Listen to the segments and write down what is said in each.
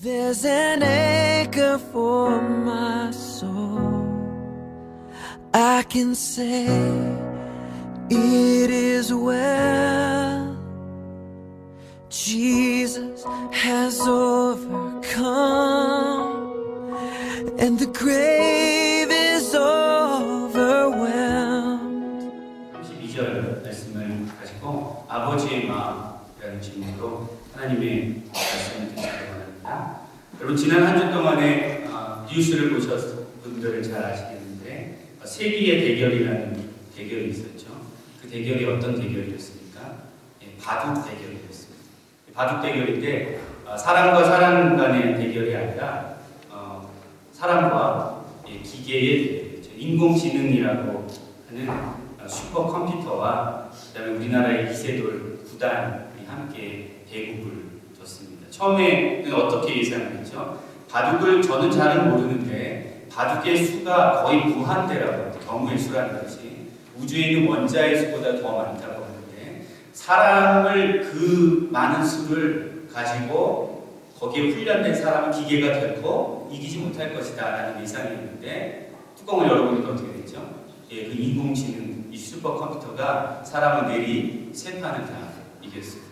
There's an anchor for my soul. I can say it is well. Jesus has overcome, and the grave is overwhelmed. 32절 말씀을 가지고 아버지의 마음이라는 제목으로 하나님의 말씀을 드리려고 합니다. 여러분 지난 한 주 동안에 뉴스를 보셨던 분들은 잘 아시겠는데 세기의 대결이라는 대결이 있었죠. 그 대결이 어떤 대결이었습니까? 바둑 대결이었습니다. 바둑 대결인데 사람과 사람 간의 대결이 아니라 사람과 기계의 대결이죠. 인공지능이라고 하는 슈퍼컴퓨터와 그다음에 우리나라의 이세돌 구단이 함께 대국을 뒀습니다. 처음에는 어떻게 예상을 했죠? 바둑을 저는 잘은 모르는데 바둑의 수가 거의 무한대라고 합니다. 경우의 수라는 것이 우주에 있는 원자의 수보다 더 많다고 하는데 사람을 그 많은 수를 가지고 거기에 훈련된 사람은 기계가 결코 이기지 못할 것이다 라는 예상이었는데 뚜껑을 열어보니까 어떻게 됐죠? 그 인공지능 이 슈퍼컴퓨터가 사람을 내리 세 판을 다 이겼습니다.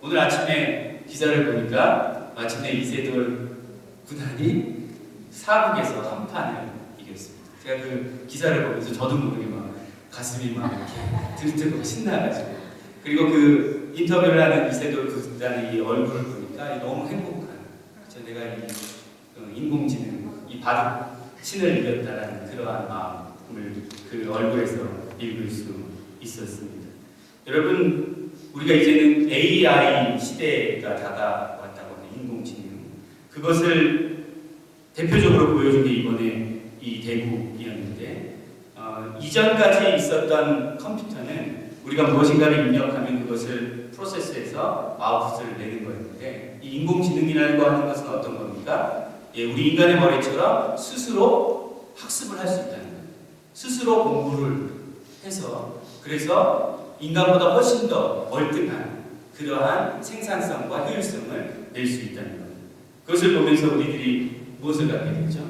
오늘 아침에 기사를 보니까 마침내 이세돌 구단이 사국에서 한 판을 이겼습니다. 제가 그 기사를 보면서 저도 모르게 막 가슴이 막 이렇게 들뜨고 신나가지고 그리고 그 인터뷰를 하는 이세돌 구단의 이 얼굴을 보니까 너무 행복한 내가 이 인공지능 이 바둑 신을 이겼다라는 그러한 마음을 그 얼굴에서 읽을 수 있었습니다. 여러분 우리가 이제는 AI 시대가 다가왔다고 하는 인공지능 그것을 대표적으로 보여준 게 이번에 이 대국이었는데 이전까지 있었던 컴퓨터는 우리가 무엇인가를 입력하면 그것을 프로세스해서 아웃풋을 내는 거였는데 이 인공지능이라고 하는 것은 어떤 겁니까? 우리 인간의 머리처럼 스스로 학습을 할 수 있다는 거예요. 스스로 공부를 해서 그래서 인간보다 훨씬 더 월등한 그러한 생산성과 효율성을 낼 수 있다는 거예요. 그것을 보면서 우리들이 무엇을 갖게 되죠?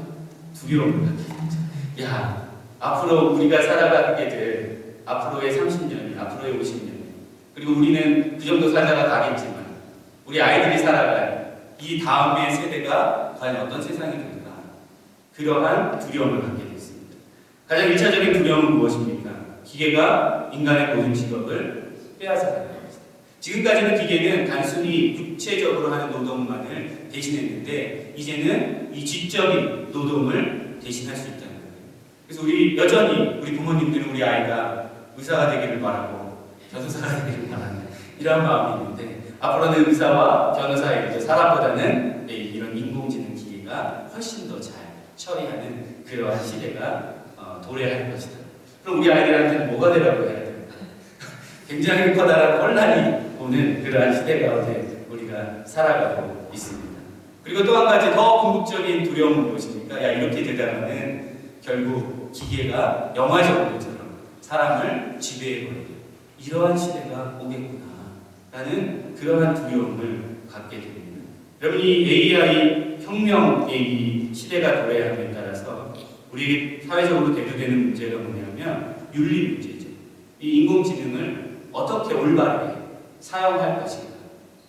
두려움을 갖게 되죠. 야, 앞으로 우리가 살아가게 될 앞으로의 30년, 앞으로의 50년 그리고 우리는 그 정도 살다가 가겠지만 우리 아이들이 살아갈 이 다음의 세대가 과연 어떤 세상이 될까? 그러한 두려움을 갖게 됐습니다. 가장 1차적인 두려움은 무엇입니까? 기계가 인간의 모든 직업을 빼앗아가는 것입니다. 지금까지는 기계는 단순히 육체적으로 하는 노동만을 대신했는데 이제는 이 지적인 노동을 대신할 수 있다는 거예요. 그래서 여전히 우리 부모님들은 우리 아이가 의사가 되기를 바라고 변호사가 되기를 바라는 이런 마음이 있는데 앞으로는 의사와 변호사에게도 사람보다는 이런 인공지능 기계가 훨씬 더 잘 처리하는 그러한 시대가 도래할 것이다. 그럼 우리 아이들한테는 뭐가 되라고 해야 됩니까? 굉장히 커다란 혼란이 오는 그러한 시대 가운데 우리가 살아가고 있습니다. 그리고 또 한 가지 더 궁극적인 두려움은 무엇입니까? 이렇게 되다가는 결국 기계가 영화적으로처럼 사람을 지배해버리는 이러한 시대가 오겠구나 라는 그러한 두려움을 갖게 됩니다. 여러분 이 AI 혁명의 이 시대가 도래함에 따라서 우리 사회적으로 대두되는 문제가 뭐냐면 윤리 문제죠. 이 인공지능을 어떻게 올바르게 사용할 것인가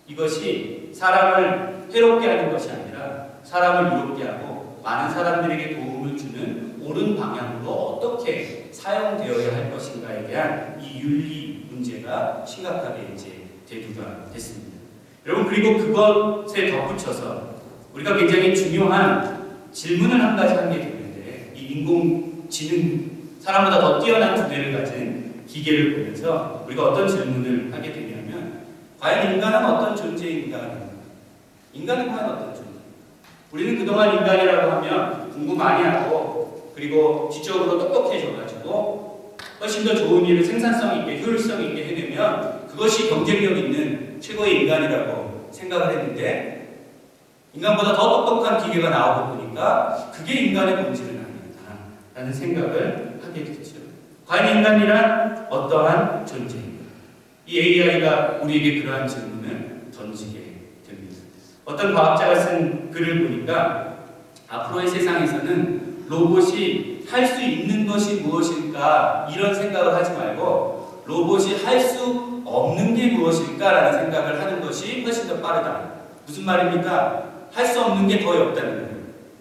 이것이 사람을 해롭게 하는 것이 아니라 사람을 유롭게 하고 많은 사람들에게 도움을 주는 옳은 방향으로 어떻게 사용되어야 할 것인가에 대한 이 윤리 문제가 심각하게 이제 대두가 됐습니다. 여러분 그리고 그것에 덧붙여서 우리가 굉장히 중요한 질문을 한 가지 하게 되는데 이 인공지능 사람보다 더 뛰어난 두뇌를 가진 기계를 보면서 우리가 어떤 질문을 하게 되냐면 과연 인간은 어떤 존재인가? 인간은 과연 어떤 존재? 우리는 그동안 인간이라고 하면 공부 많이 하고 그리고 지적으로 똑똑해져가지고 훨씬 더 좋은 일을 생산성 있게 효율성 있게 해내면 그것이 경쟁력 있는 최고의 인간이라고 생각을 했는데 인간보다 더 똑똑한 기계가 나오고 보니까 그게 인간의 본질은 아니구나라는 생각을 하게 됐죠. 과연 인간이란 어떠한 존재인가? 이 AI가 우리에게 그러한 질문을 던지게 됩니다. 어떤 과학자가 쓴 글을 보니까 앞으로의 세상에서는 로봇이 할 수 있는 것이 무엇일까 이런 생각을 하지 말고 로봇이 할 수 없는 게 무엇일까라는 생각을 하는 것이 훨씬 더 빠르다. 무슨 말입니까? 할 수 없는 게 거의 없다는 거예요.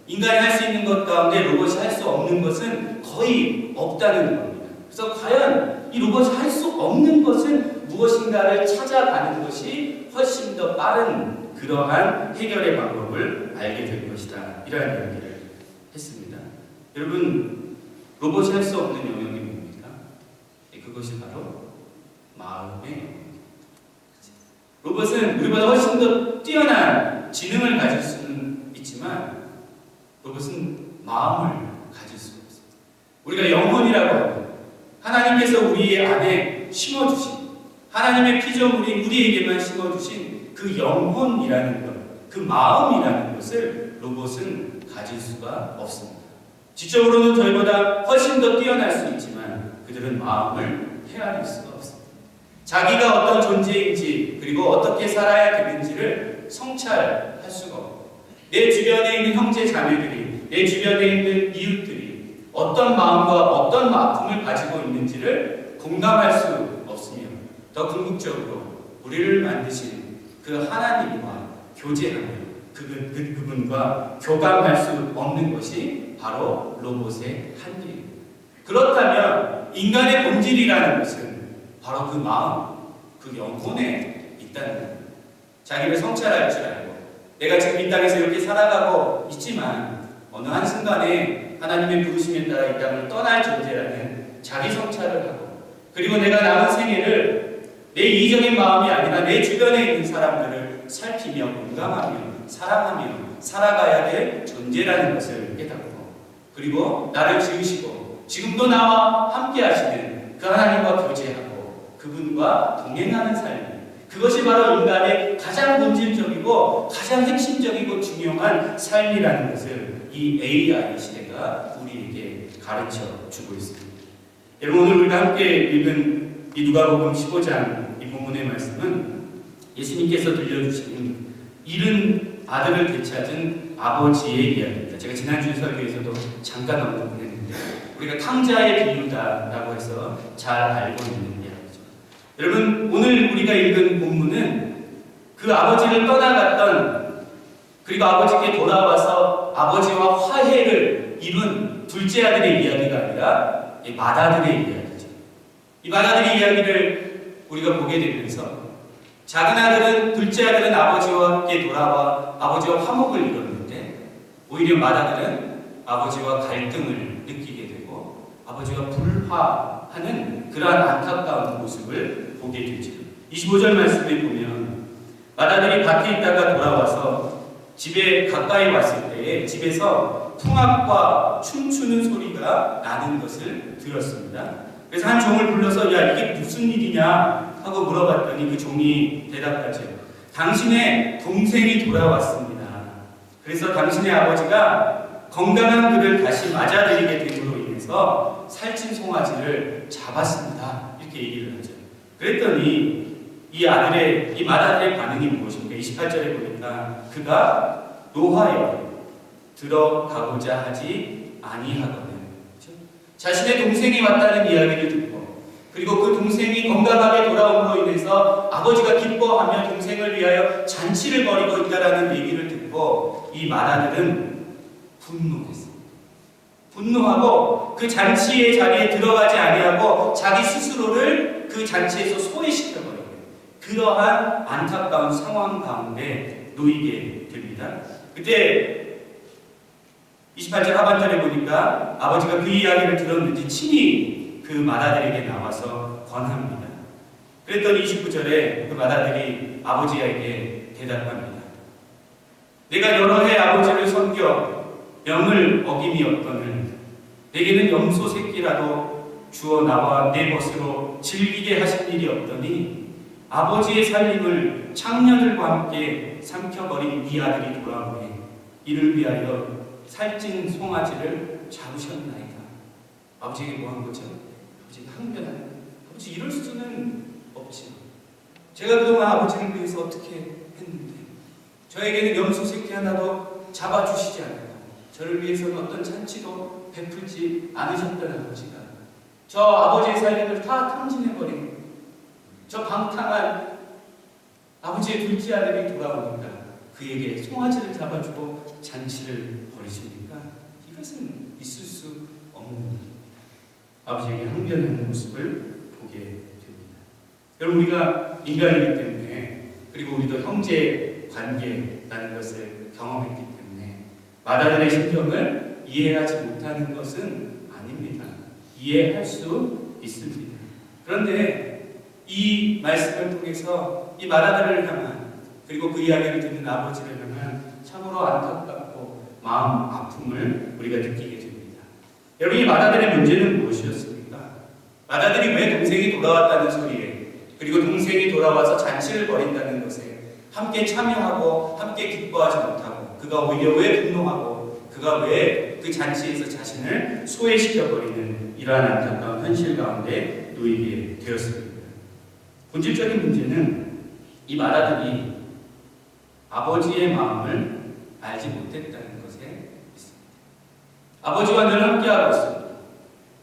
인간이 할 수 있는 것 가운데 로봇이 할 수 없는 것은 거의 없다는 겁니다. 그래서 과연 이 로봇이 할 수 없는 것은 무엇인가를 찾아가는 것이 훨씬 더 빠른 그러한 해결의 방법을 알게 될 것이다. 이런 이야기를 했습니다. 여러분, 로봇이 할 수 없는 영역이 뭡니까? 그것이 바로 마음의 영역입니다. 로봇은 우리보다 훨씬 더 뛰어난 지능을 가질 수는 있지만 로봇은 마음을 가질 수가 없습니다. 우리가 영혼이라고 합니다. 하나님께서 우리 안에 심어주신 하나님의 피조물인 우리에게만 심어주신 그 영혼이라는 것, 그 마음이라는 것을 로봇은 가질 수가 없습니다. 지적으로는 저희보다 훨씬 더 뛰어날 수 있지만 그들은 마음을 헤아릴 수가 없습니다. 자기가 어떤 존재인지 그리고 어떻게 살아야 되는지를 성찰할 수가 없고 내 주변에 있는 형제 자매들이 내 주변에 있는 이웃들이 어떤 마음과 어떤 아픔을 가지고 있는지를 공감할 수 없으며 더 궁극적으로 우리를 만드신 그 하나님과 교제하며 그분과 교감할 수 없는 것이 바로 로봇의 한계입니다. 그렇다면 인간의 본질이라는 것은 바로 그 마음, 그 영혼에 있다는 겁니다. 자기를 성찰할 줄 알고 내가 지금 이 땅에서 이렇게 살아가고 있지만 어느 한순간에 하나님의 부르심에 따라 이 땅을 떠날 존재라는 자기 성찰을 하고 그리고 내가 남은 생애를 내 이기적인 마음이 아니라 내 주변에 있는 사람들을 살피며 공감하며 사랑하며 살아가야 될 존재라는 것을 깨닫고 그리고 나를 지으시고 지금도 나와 함께 하시는 그 하나님과 교제하고 그분과 동행하는 삶 그것이 바로 인간의 가장 본질적이고 가장 핵심적이고 중요한 삶이라는 것을 이 AI 시대가 우리에게 가르쳐 주고 있습니다. 여러분 오늘 우리가 함께 읽은 이 누가복음 15장 이 본문의 말씀은 예수님께서 들려주신 잃은 아들을 되찾은 아버지의 이야기입니다. 제가 지난주 설교에서도 잠깐 언급했는데 우리가 탕자의 비유다라고 해서 잘 알고 있는 이야기죠. 여러분 오늘 우리가 읽은 본문은 그 아버지를 떠나갔던 그리고 아버지께 돌아와서 아버지와 화해를 이룬 둘째 아들의 이야기가 아니라 이 맏아들의 이야기죠. 이 맏아들의 이야기를 우리가 보게 되면서 작은 아들은 둘째 아들은 아버지와 함께 돌아와 아버지와 화목을 이뤘는데 오히려 맏아들은 아버지와 갈등을 느끼게 되고 아버지와 불화하는 그러한 안타까운 모습을 보게 되죠. 25절 말씀에 보면 맏아들이 밭에 있다가 돌아와서 집에 가까이 왔을 때에 집에서 풍악과 춤추는 소리가 나는 것을 들었습니다. 그래서 한 종을 불러서 야 이게 무슨 일이냐 하고 물어봤더니 그 종이 대답하죠. 당신의 동생이 돌아왔습니다. 그래서 당신의 아버지가 건강한 그를 다시 맞아들이게 됨으로 인해서 살찐 송아지를 잡았습니다. 이렇게 얘기를 하죠. 그랬더니 이 맏아들의 반응이 무엇입니까? 28절에 보니까 그가 노하여 들어가고자 하지 아니하거든. 그렇죠? 자신의 동생이 왔다는 이야기를 듣고 그리고 그 동생이 건강하게 돌아옴으로 인해서 아버지가 기뻐하며 동생을 위하여 잔치를 벌이고 있다라는 얘기를 듣고 이 맏아들은 분노했습니다. 분노하고 그 잔치의 자리에 들어가지 아니하고 자기 스스로를 그 잔치에서 소외시켜버려요. 그러한 안타까운 상황 가운데 놓이게 됩니다. 그때 28절 하반절에 보니까 아버지가 그 이야기를 들었는지 친히 그 맏아들에게 나와서 권합니다. 그랬더니 29절에 그 맏아들이 아버지에게 대답합니다. 내가 여러 해 아버지를 섬겨 명을 어김이 없거늘 내게는 염소 새끼라도 주어 나와 내 것으로 즐기게 하신 일이 없더니 아버지의 살림을 창녀들과 함께 삼켜버린 네 아들이 돌아오니 이를 위하여 살찐 송아지를 잡으셨나이다. 아버지에게 뭐 한 거죠? 아버지가 항변하는 아버지 이럴 수는 없지. 제가 그동안 아버지를 위해서 어떻게 했는데 저에게는 염소 새끼 하나도 잡아주시지 않고 저를 위해서는 어떤 잔치도 베풀지 않으셨던 아버지가 저 아버지의 삶을 다 탕진해버린 저 방탕한 아버지의 둘째 아들이 돌아오니까 그에게 송아지를 잡아주고 잔치를 벌이십니까? 이것은 있을 수 없는 일입니다. 아버지에게 항변하는 모습을 보게 됩니다. 여러분, 우리가 인간이기 때문에 그리고 우리도 형제 관계라는 것을 경험했기 때문에 마다들의 심정을 이해하지 못하는 것은 아닙니다. 이해할 수 있습니다. 그런데 이 말씀을 통해서 이 마다들을 향한 그리고 그 이야기를 듣는 아버지를 향한 참으로 안타깝고 마음 아픔을 우리가 느끼게 됩니다. 여러분, 이 마다들의 문제는 무엇이었습니까? 마다들이 왜 동생이 돌아왔다는 소리에 그리고 동생이 돌아와서 잔치를 벌인다는 것에 함께 참여하고 함께 기뻐하지 못하고 그가 오히려 왜 분노하고 그가 왜 그 잔치에서 자신을 소외시켜버리는 이러한 안타까운 현실 가운데 놓이게 되었습니다. 본질적인 문제는 이 마다들이 아버지의 마음을 알지 못했다는 것에 있습니다. 아버지와 늘 함께하고 있습니다.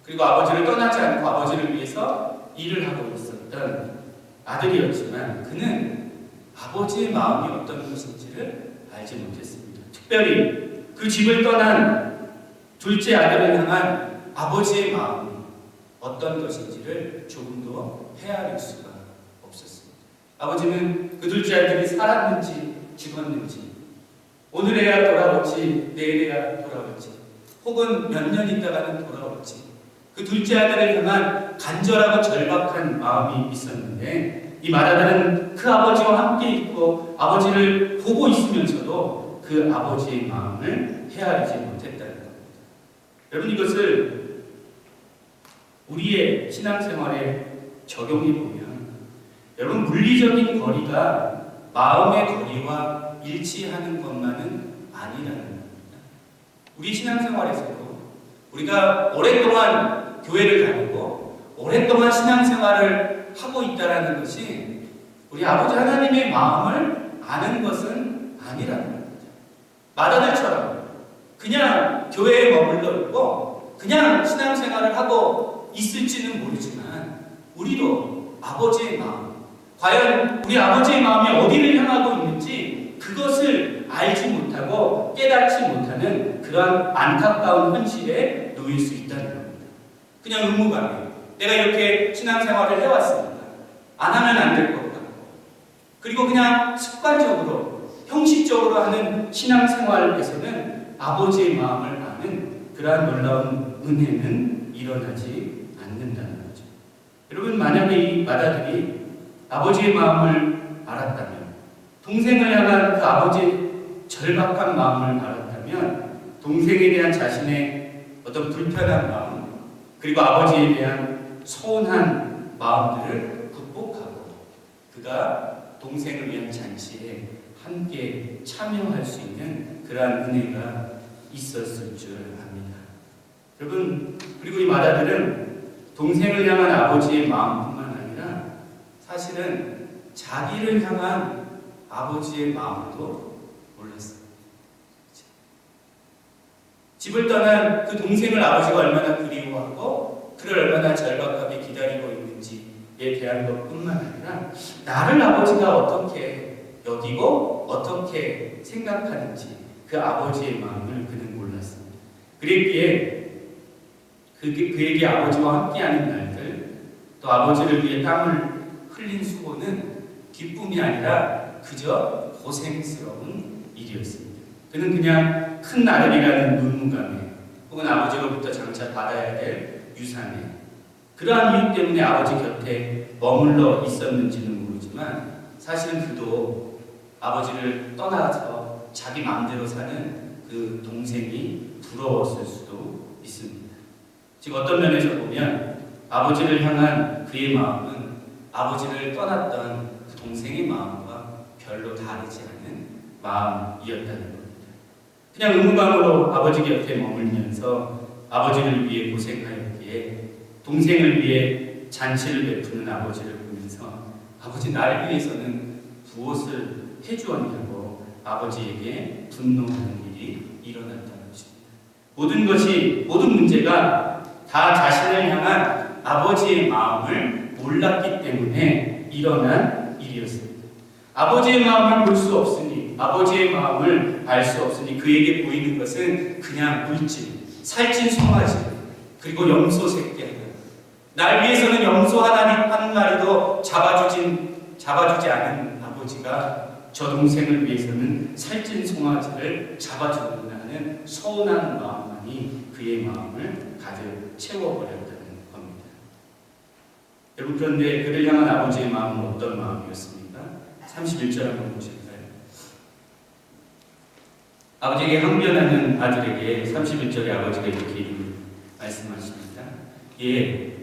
그리고 아버지를 떠나지 않고 아버지를 위해서 일을 하고 있었던 아들이었지만 그는 아버지의 마음이 어떤 것인지를 알지 못했습니다. 특별히 그 집을 떠난 둘째 아들을 향한 아버지의 마음이 어떤 것인지를 조금도 헤아릴 수가 없었습니다. 아버지는 그 둘째 아들이 살았는지 죽었는지 오늘에야 돌아올지 내일에야 돌아올지 혹은 몇 년 있다가는 돌아올지 그 둘째 아들을 향한 간절하고 절박한 마음이 있었는데 이 마다들은 그 아버지와 함께 있고 아버지를 보고 있으면서도 그 아버지의 마음을 헤아리지 못했다는 겁니다. 여러분, 이것을 우리의 신앙생활에 적용해 보면 여러분, 물리적인 거리가 마음의 거리와 일치하는 것만은 아니라는 겁니다. 우리 신앙생활에서도 우리가 오랫동안 교회를 다니고 오랫동안 신앙생활을 하고 있다는 것이 우리 아버지 하나님의 마음을 아는 것은 아니라는 겁니다. 마다들처럼 그냥 교회에 머물러 있고 그냥 신앙생활을 하고 있을지는 모르지만 우리도 아버지의 마음, 과연 우리 아버지의 마음이 어디를 향하고 있는지 그것을 알지 못하고 깨닫지 못하는 그러한 안타까운 현실에 놓일 수 있다는 겁니다. 그냥 의무감에 내가 이렇게 신앙생활을 해왔으니까 안 하면 안 될 것 같고 그리고 그냥 습관적으로 형식적으로 하는 신앙생활에서는 아버지의 마음을 아는 그러한 놀라운 은혜는 일어나지 않는다는 거죠. 여러분, 만약에 이 마다들이 아버지의 마음을 알았다면 동생을 향한 그 아버지의 절박한 마음을 알았다면 동생에 대한 자신의 어떤 불편한 마음 그리고 아버지에 대한 서운한 마음들을 극복하고 그가 동생을 위한 잔치에 함께 참여할 수 있는 그러한 은혜가 있었을 줄 압니다. 여러분, 그리고 이 마다들은 동생을 향한 아버지의 마음뿐만 아니라 사실은 자기를 향한 아버지의 마음도 몰랐어요. 집을 떠난 그 동생을 아버지가 얼마나 그리워하고 그를 얼마나 절박하게 기다리고 있는지에 대한 것뿐만 아니라 나를 아버지가 어떻게 여기고 어떻게 생각하는지 그 아버지의 마음을 그는 몰랐습니다. 그랬기에 그에게 아버지와 함께하는 날들 또 아버지를 위해 땀을 흘린 수고는 기쁨이 아니라 그저 고생스러운 일이었습니다. 그는 그냥 큰 아들이라는 의무감에 혹은 아버지로부터 장차 받아야 될 유산에 그러한 이유 때문에 아버지 곁에 머물러 있었는지는 모르지만 사실은 그도 아버지를 떠나서 자기 마음대로 사는 그 동생이 부러웠을 수도 있습니다. 즉 어떤 면에서 보면 아버지를 향한 그의 마음은 아버지를 떠났던 그 동생의 마음과 별로 다르지 않은 마음이었다는 겁니다. 그냥 의무감으로 아버지 곁에 머물면서 아버지를 위해 고생하였기에 동생을 위해 잔치를 베푸는 아버지를 보면서 아버지 나를 위해서는 무엇을 해주었냐고 아버지에게 분노하는 일이 일어났다는 것입니다. 모든 문제가 다 자신을 향한 아버지의 마음을 몰랐기 때문에 일어난 일이었습니다. 아버지의 마음을 볼 수 없으니, 아버지의 마음을 알 수 없으니 그에게 보이는 것은 그냥 물질, 살찐 송아지, 그리고 염소 새끼 하나. 날 위해서는 염소 한 마리도 잡아주지 않은 아버지가 저 동생을 위해서는 살찐 송아지를 잡아주는구나 하는 서운한 마음만이 그의 마음을 가득 채워버렸다는 겁니다. 여러분, 그런데 그를 향한 아버지의 마음은 어떤 마음이었습니까? 31절 한번 보실까요? 아버지에게 항변하는 아들에게 31절에 아버지가 이렇게 말씀하십니다. 예,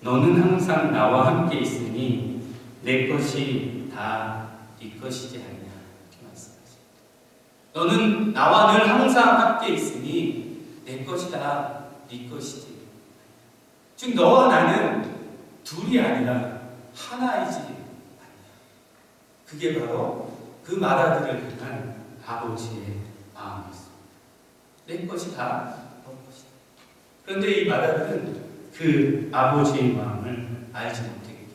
너는 항상 나와 함께 있으니 내 것이 다 네 것이지 않냐, 이렇게 말씀하십니다. 너는 나와 늘 항상 함께 있으니 내 것이 다 네 것이지. 즉 너와 나는 둘이 아니라 하나이지 않냐. 그게 바로 그 맏아들을 향한 아버지의 마음이었습니다. 내 것이 다 너 것이다. 그런데 이 맏아들은 그 아버지의 마음을 알지 못했기에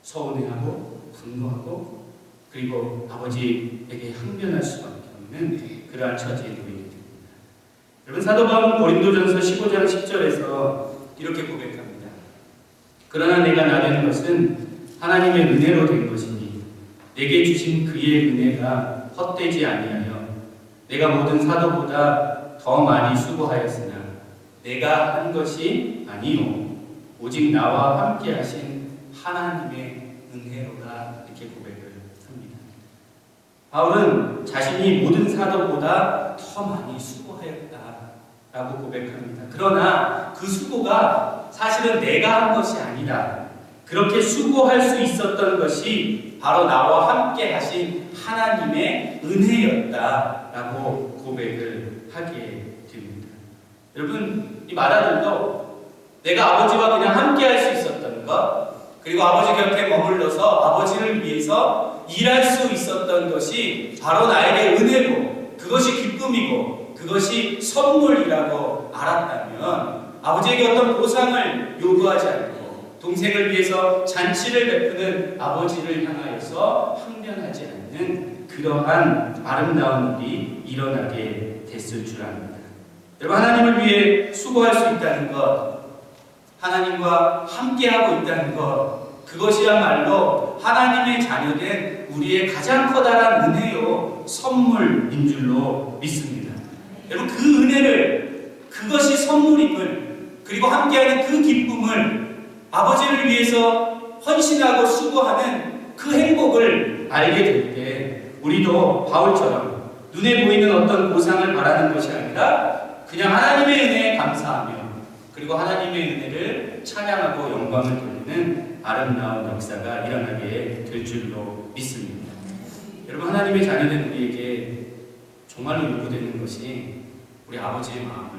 서운해하고 분노하고 그리고 아버지에게 항변할 수밖에 없는 그러한 처지에 놓이게 됩니다. 여러분, 사도 바울은 고린도전서 15장 10절에서 이렇게 고백합니다. 그러나 내가 나되는 것은 하나님의 은혜로 된 것이니 내게 주신 그의 은혜가 헛되지 아니하여 내가 모든 사도보다 더 많이 수고하였으나 내가 한 것이 아니요 오직 나와 함께 하신 하나님의 은혜로다, 이렇게 고백을 합니다. 바울은 자신이 모든 사도보다 더 많이 수고하였다라고 고백합니다. 그러나 그 수고가 사실은 내가 한 것이 아니다. 그렇게 수고할 수 있었던 것이 바로 나와 함께 하신 하나님의 은혜였다라고 고백을 하게 됩니다. 여러분, 이 맏아들도 내가 아버지와 그냥 함께 할 수 있었던 것, 그리고 아버지 곁에 머물러서 아버지를 위해서 일할 수 있었던 것이 바로 나에게 은혜고 그것이 기쁨이고 그것이 선물이라고 알았다면 아버지에게 어떤 보상을 요구하지 않고 동생을 위해서 잔치를 베푸는 아버지를 향하여서 항변하지 않는 그러한 아름다운 일이 일어나게 됐을 줄 압니다. 여러분, 하나님을 위해 수고할 수 있다는 것, 하나님과 함께하고 있다는 것, 그것이야말로 하나님의 자녀된 우리의 가장 커다란 은혜요 선물인 줄로 믿습니다. 여러분, 그 은혜를, 그것이 선물임을, 그리고 함께하는 그 기쁨을, 아버지를 위해서 헌신하고 수고하는 그 행복을 알게 될 때 우리도 바울처럼 눈에 보이는 어떤 보상을 바라는 것이 아니라 그냥 하나님의 은혜에 감사하며 그리고 하나님의 은혜를 찬양하고 영광을 돌리는 아름다운 역사가 일어나게 될 줄로 믿습니다. 여러분, 하나님의 자녀된 우리에게 정말로 요구되는 것이 우리 아버지의 마음을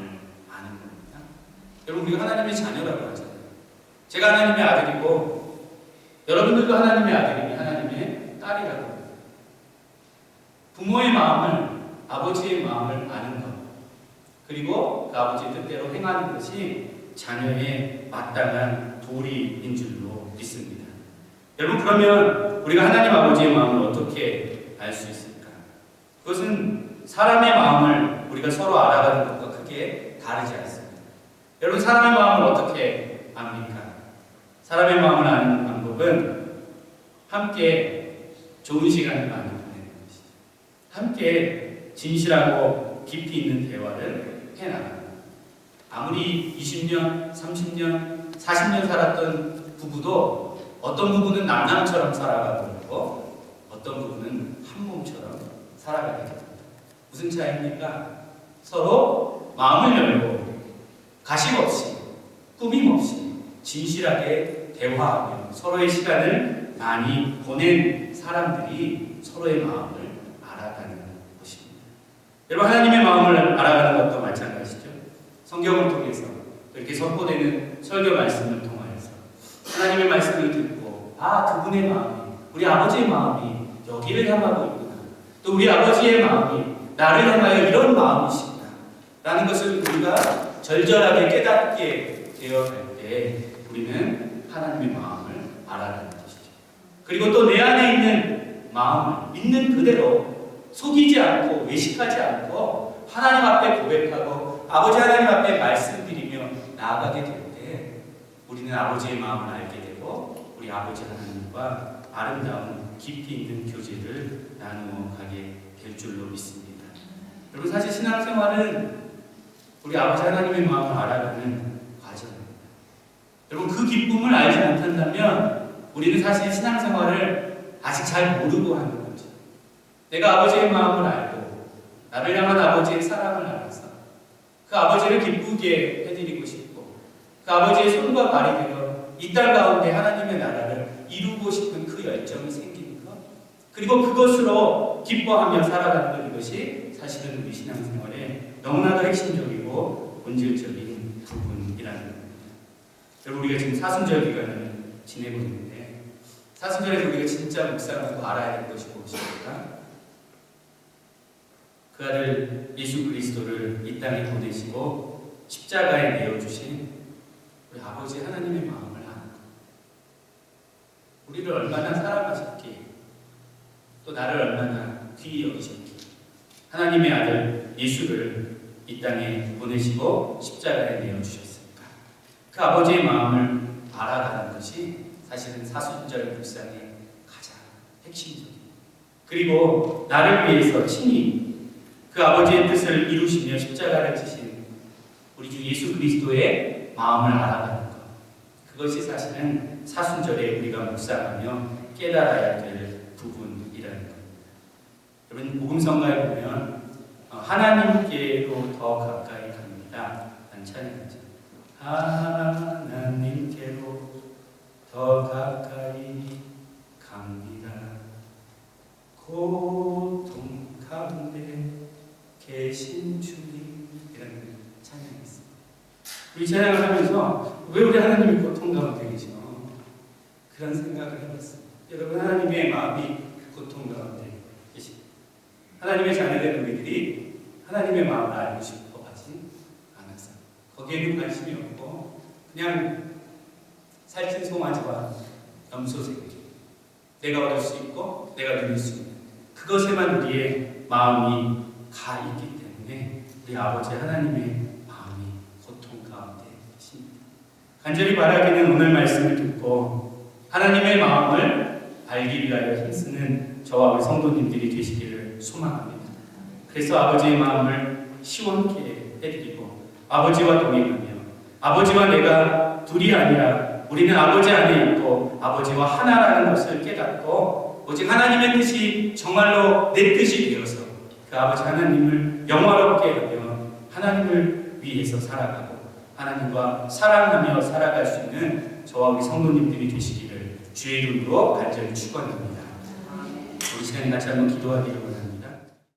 아는 겁니다. 여러분, 우리가 하나님의 자녀라고 하잖아요. 제가 하나님의 아들이고 여러분들도 하나님의 아들이니 하나님의 딸이라고 합니다. 부모의 마음을, 아버지의 마음을 아는 것, 그리고 그 아버지의 뜻대로 행하는 것이 자녀의 마땅한 도리인 줄로 믿습니다. 여러분, 그러면 우리가 하나님 아버지의 마음을 어떻게 알 수 있을까? 그것은 사람의 마음을 우리가 서로 알아가는 것과 크게 다르지 않습니다. 여러분, 사람의 마음을 어떻게 압니까? 사람의 마음을 아는 방법은 함께 좋은 시간을 많이 보내는 것이죠. 함께 진실하고 깊이 있는 대화를 해나가는 것. 아무리 20년, 30년, 40년 살았던 부부도 어떤 부부는 남남처럼 살아가고 어떤 부부는 한 몸처럼 살아가게 됩니다. 무슨 차이입니까? 서로 마음을 열고 가식 없이 꾸밈 없이 진실하게 대화하며 서로의 시간을 많이 보낸 사람들이 서로의 마음을 알아가는 것입니다. 여러분, 하나님의 마음을 알아가는 것도 마찬가지죠. 성경을 통해서 이렇게 선포되는 설교 말씀을 통하여서 하나님의 말씀을 듣고 그분의 마음이, 우리 아버지의 마음이 여기를 향하고 있구나, 또 우리 아버지의 마음이 나를 향하여 이런 마음이시구나 라는 것을 우리가 절절하게 깨닫게 되어갈 때 우리는 하나님의 마음을 알아가는 것이죠. 그리고 또 내 안에 있는 마음을 있는 그대로 속이지 않고 외식하지 않고 하나님 앞에 고백하고 아버지 하나님 앞에 말씀드리며 나아가게 될 때 우리는 아버지의 마음을 알게 되고 우리 아버지 하나님과 아름다운 깊이 있는 교제를 나누어 가게 될 줄로 믿습니다. 여러분, 사실 신앙생활은 우리 아버지 하나님의 마음을 알아가는 과정입니다. 여러분, 그 기쁨을 알지 못한다면 우리는 사실 신앙생활을 아직 잘 모르고 하는 거죠. 내가 아버지의 마음을 알고 나를 향한 아버지의 사랑을 알아서 그 아버지를 기쁘게 해드리고 싶고 그 아버지의 손과 발이 되어 이 땅 가운데 하나님의 나라를 이루고 싶은 그 열정이 생기는 것, 그리고 그것으로 기뻐하며 살아가는 것, 이것이 사실은 우리 신앙생활의 너무나도 핵심적이고 본질적인 부분이라는 겁니다. 여러분, 우리가 지금 사순절 기간을 지내고 있는데 사순절에서 우리가 진짜 묵상하고 알아야 할 것이 무엇입니까? 그 아들 예수 그리스도를 이 땅에 보내시고 십자가에 내어주신 우리 아버지 하나님의 마음을 아는 것, 우리를 얼마나 사랑하셨기에 또 나를 얼마나 귀히 여기셨기에 하나님의 아들 예수를 이 땅에 보내시고 십자가에 내어주셨습니까? 그 아버지의 마음을 알아가는 것이 사실은 사순절 묵상의 가장 핵심적인, 그리고 나를 위해서 친히 그 아버지의 뜻을 이루시며 십자가를 지신 우리 주 예수 그리스도의 마음을 알아가는 것, 그것이 사실은 사순절에 우리가 묵상하며 깨달아야 될 부분이라는 것. 여러분, 복음성가에 보면 하나님께로 더 가까이 갑니다 라는 찬양이죠. 하나님께로 더 가까이 갑니다. 고통 가운데 계신 주님이라는 찬양이 있습니다. 우리 찬양을 하면서 왜 우리 하나님이 고통 가운데 계시노? 그런 생각을 해봤습니다. 여러분, 하나님의 마음이 고통 가운데 계십니다. 하나님의 자녀된 우리들이 하나님의 마음을 알고 싶어 하지 않았어요. 거기에는 관심이 없고 그냥 살찐 송아지와 염소새끼, 내가 얻을 수 있고 내가 누릴 수 있는 그것에만 우리의 마음이 가 있기 때문에 우리 아버지 하나님의 마음이 고통 가운데 계십니다. 간절히 바라기는 오늘 말씀을 듣고 하나님의 마음을 알기 위하여 힘쓰는 저와 우리 성도님들이 되시기를 소망합니다. 그래서 아버지의 마음을 시원케 해드리고 아버지와 동행하며 아버지와 내가 둘이 아니라 우리는 아버지 안에 있고 아버지와 하나라는 것을 깨닫고 오직 하나님의 뜻이 정말로 내 뜻이 되어서 그 아버지 하나님을 영화롭게 하며 하나님을 위해서 살아가고 하나님과 사랑하며 살아갈 수 있는 저와 우리 성도님들이 되시기를 주의 이름으로 간절히 축원합니다. 우리 시간에 같이 한번 기도하기를